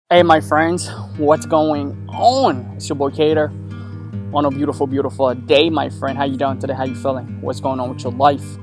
Hey my friends, what's going on? It's your boy Keder on a beautiful day, my friend. How you doing today? How you feeling? What's going on with your life?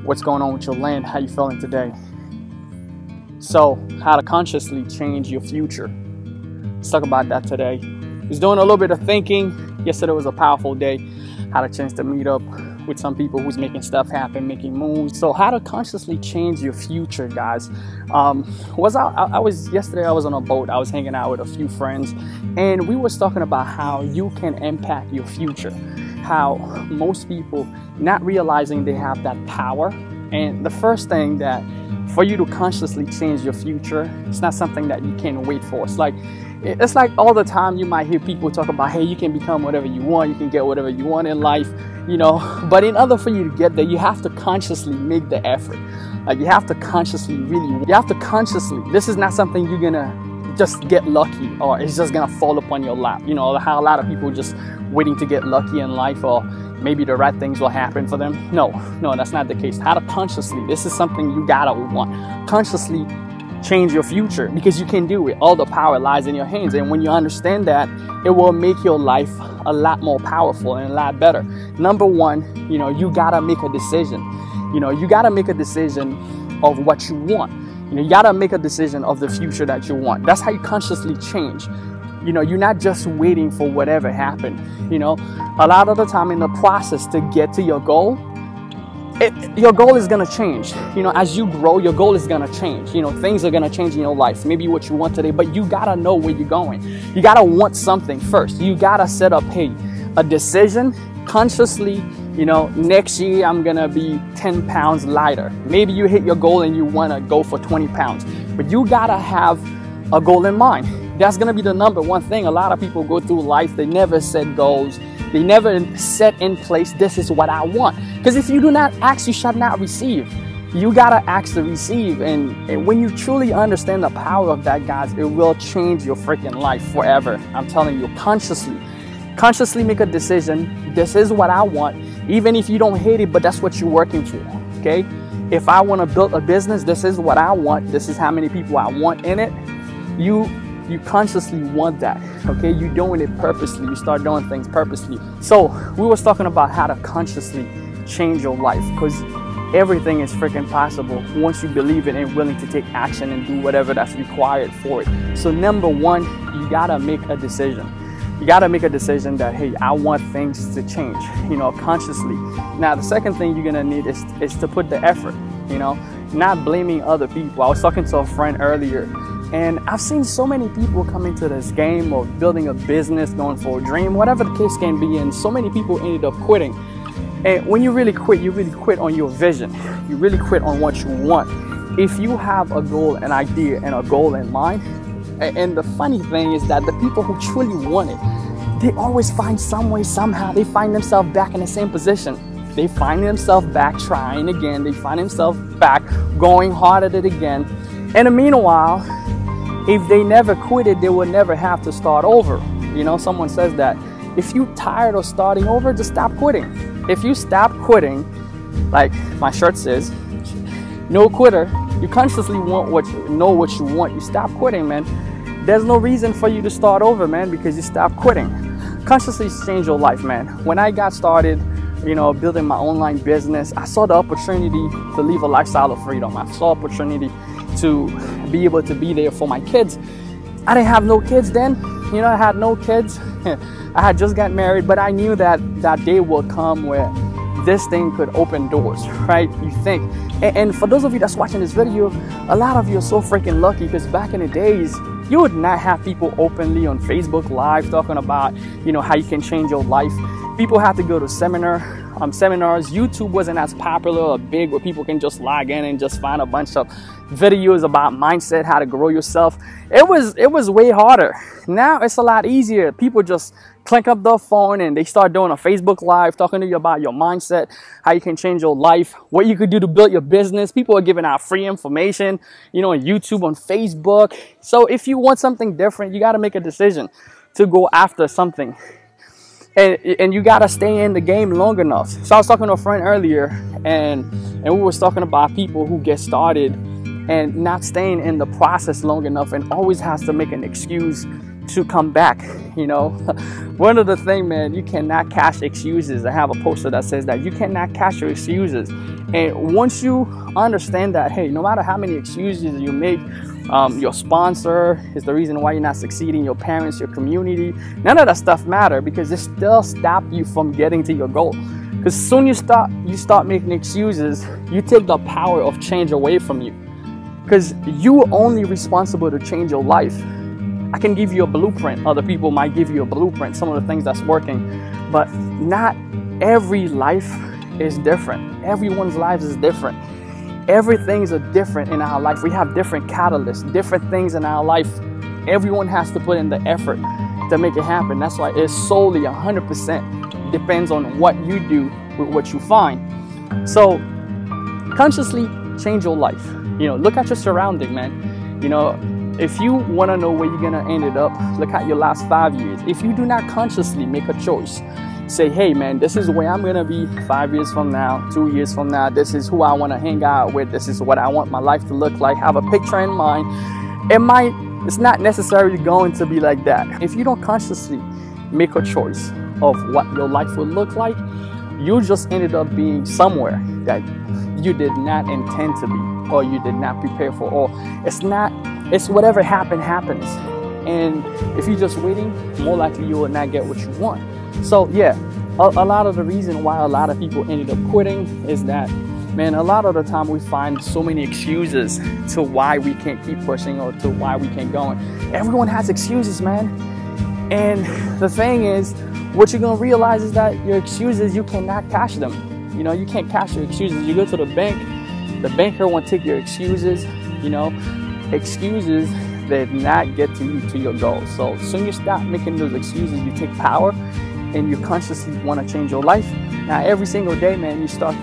What's going on with your land? How you feeling today? So, how to consciously change your future. Let's talk about that today. I was doing a little bit of thinking. Yesterday was a powerful day. Had a chance to meet up with some people who's making stuff happen, making moves. So how to consciously change your future, guys. Yesterday I was on a boat. I was hanging out with a few friends, and we was talking about how you can impact your future. How most people not realizing they have that power. And the first thing that for you to consciously change your future, it's not something that you can wait for. It's like all the time you might hear people talk about, hey, you can become whatever you want, you can get whatever you want in life, you know. But in order for you to get there, you have to consciously make the effort. Like, you have to consciously this is not something you're gonna just get lucky or it's just gonna fall upon your lap. You know, how a lot of people just waiting to get lucky in life, or maybe the right things will happen for them. No, that's not the case. How to consciously, this is something you gotta want. Consciously change your future, because you can do it. All the power lies in your hands, and when you understand that, it will make your life a lot more powerful and a lot better. Number one, you gotta make a decision. You gotta make a decision of what you want. You gotta make a decision of the future that you want. That's how you consciously change. You're not just waiting for whatever happened. A lot of the time in the process to get to your goal, your goal is going to change. As you grow, your goal is going to change. Things are going to change in your life. Maybe what you want today, but you got to know where you're going. You got to want something first. You got to set up, a decision consciously. Next year I'm going to be 10 pounds lighter. Maybe you hit your goal and you want to go for 20 pounds, but you got to have a goal in mind. That's going to be the number one thing. A lot of people go through life, they never set goals. They never set in place, this is what I want. Because if you do not ask, you shall not receive. You gotta ask to receive. And when you truly understand the power of that, guys, it will change your freaking life forever. I'm telling you, consciously make a decision. This is what I want. Even if you don't hate it, but that's what you're working for, okay? If I want to build a business, this is what I want. This is how many people I want in it. You consciously want that, okay? You're doing it purposely. You start doing things purposely. So we was talking about how to consciously change your life, because everything is freaking possible once you believe it and willing to take action and do whatever that's required for it. So number one, you gotta make a decision. You gotta make a decision that, hey, I want things to change, consciously. Now, the second thing you're gonna need is to put the effort, not blaming other people. I was talking to a friend earlier, and I've seen so many people come into this game of building a business, going for a dream, whatever the case can be, and so many people ended up quitting. And when you really quit on your vision. You really quit on what you want. If you have a goal, an idea, and a goal in mind, and the funny thing is that the people who truly want it, they always find some way, somehow, they find themselves back in the same position. They find themselves back trying again. They find themselves back going hard at it again. And meanwhile, if they never quit it, they will never have to start over. Someone says that if you're tired of starting over, just stop quitting. If you stop quitting, like my shirt says, no quitter, you consciously know what you want. You stop quitting, man. There's no reason for you to start over, man, because you stop quitting. Consciously change your life, man. When I got started, building my online business, I saw the opportunity to live a lifestyle of freedom. I saw opportunity to be able to be there for my kids. I didn't have no kids then. I had no kids. I had just got married, but I knew that that day will come where this thing could open doors, right? You think. And for those of you that's watching this video, a lot of you are so freaking lucky, because back in the days, you would not have people openly on Facebook Live talking about, how you can change your life. People had to go to seminars. YouTube wasn't as popular or big where people can just log in and just find a bunch of videos about mindset, how to grow yourself. It was way harder. Now it's a lot easier. People just clink up their phone and they start doing a Facebook Live talking to you about your mindset, how you can change your life, what you could do to build your business. People are giving out free information, on YouTube, on Facebook. So if you want something different, you got to make a decision to go after something. And you gotta stay in the game long enough. So I was talking to a friend earlier, and we was talking about people who get started and not staying in the process long enough, and always has to make an excuse to come back. You know, one of the things, man, you cannot cash excuses. I have a poster that says that you cannot cash your excuses. And once you understand that, hey, no matter how many excuses you make, your sponsor is the reason why you're not succeeding, your parents, your community, none of that stuff matter, because it still stop you from getting to your goal. Because soon you start making excuses, you take the power of change away from you, because you are only responsible to change your life. I can give you a blueprint. Other people might give you a blueprint, some of the things that's working, but not every life is different. Everyone's lives is different. Everything's different in our life. We have different catalysts, different things in our life. Everyone has to put in the effort to make it happen. That's why it's solely 100% depends on what you do with what you find. So consciously change your life. You know, look at your surrounding, man. You know, if you want to know where you're gonna end it up, look at your last 5 years. If you do not consciously make a choice, say, hey man, this is where I'm gonna be 5 years from now, 2 years from now, this is who I want to hang out with, this is what I want my life to look like, have a picture in mind. It's not necessarily going to be like that. If you don't consciously make a choice of what your life will look like, you just ended up being somewhere that you did not intend to be, or you did not prepare for, or it's whatever happens. And if you're just waiting, more likely you will not get what you want. So yeah, a lot of the reason why a lot of people ended up quitting is that, man, a lot of the time we find so many excuses to why we can't keep pushing or to why we can't go. Everyone has excuses, man. And the thing is, what you're gonna realize is that your excuses, you cannot cash them. You know, you can't cash your excuses. You go to the banker won't take your excuses. You know, excuses that not get to you to your goal. So soon you stop making those excuses, you take power, and you consciously want to change your life. Now every single day, man, you start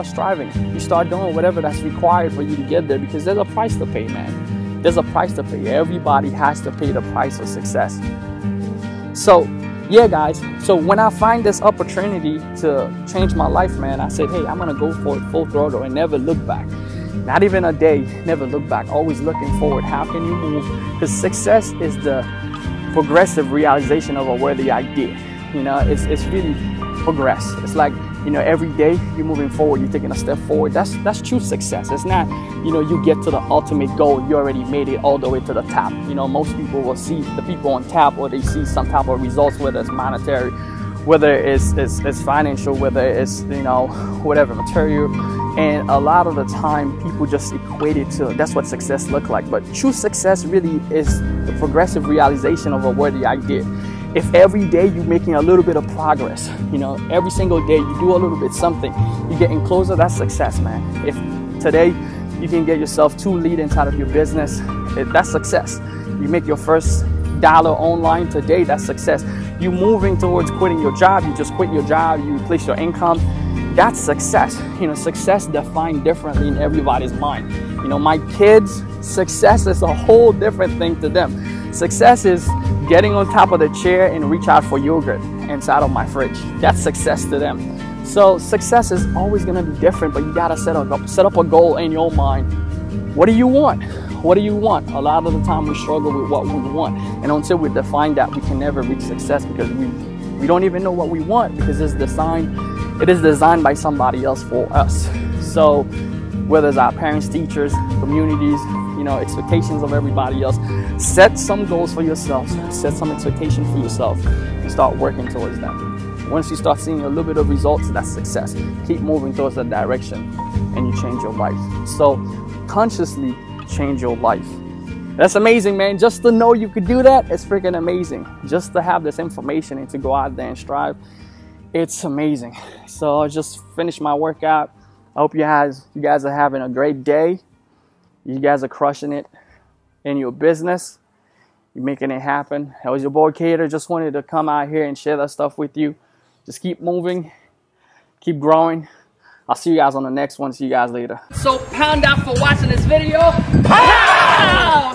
striving. You start doing whatever that's required for you to get there, because there's a price to pay, man. There's a price to pay. Everybody has to pay the price of success. So yeah, guys, so when I find this opportunity to change my life, man, I said, hey, I'm gonna go for it full throttle and never look back. Not even a day, never look back, always looking forward. How can you move? Because success is the progressive realization of a worthy idea. You know, it's really progress. It's like, you know, every day you're moving forward, you're taking a step forward. That's true success. It's not, you know, you get to the ultimate goal, you already made it all the way to the top. You know, most people will see the people on top, or they see some type of results, whether it's monetary, whether it's financial, whether it's, you know, whatever, material. And a lot of the time people just equate it to, that's what success looks like. But true success really is the progressive realization of a worthy idea. If every day you're making a little bit of progress, you know, every single day you do a little bit something, you're getting closer, that's success, man. If today you can get yourself 2 leads inside of your business, that's success. You make your first dollar online today, that's success. You're moving towards quitting your job, you just quit your job, you replace your income, that's success. You know, success defined differently in everybody's mind. You know, my kids, success is a whole different thing to them. Success is getting on top of the chair and reach out for yogurt inside of my fridge. That's success to them. So success is always gonna be different, but you gotta set up a goal in your mind. What do you want? What do you want? A lot of the time we struggle with what we want. And until we define that, we can never reach success, because we don't even know what we want, because it is designed by somebody else for us. So whether it's our parents, teachers, communities, you know, expectations of everybody else, set some goals for yourself, set some expectations for yourself, and start working towards them. Once you start seeing a little bit of results, that's success. Keep moving towards that direction and you change your life. So consciously change your life. That's amazing, man. Just to know you could do that, it's freaking amazing. Just to have this information and to go out there and strive, it's amazing. So I just finished my workout. I hope you guys are having a great day. You guys are crushing it in your business. You're making it happen. That was your boy Keder. Just wanted to come out here and share that stuff with you. Just keep moving, keep growing. I'll see you guys on the next one. See you guys later. So pound out for watching this video. Wow!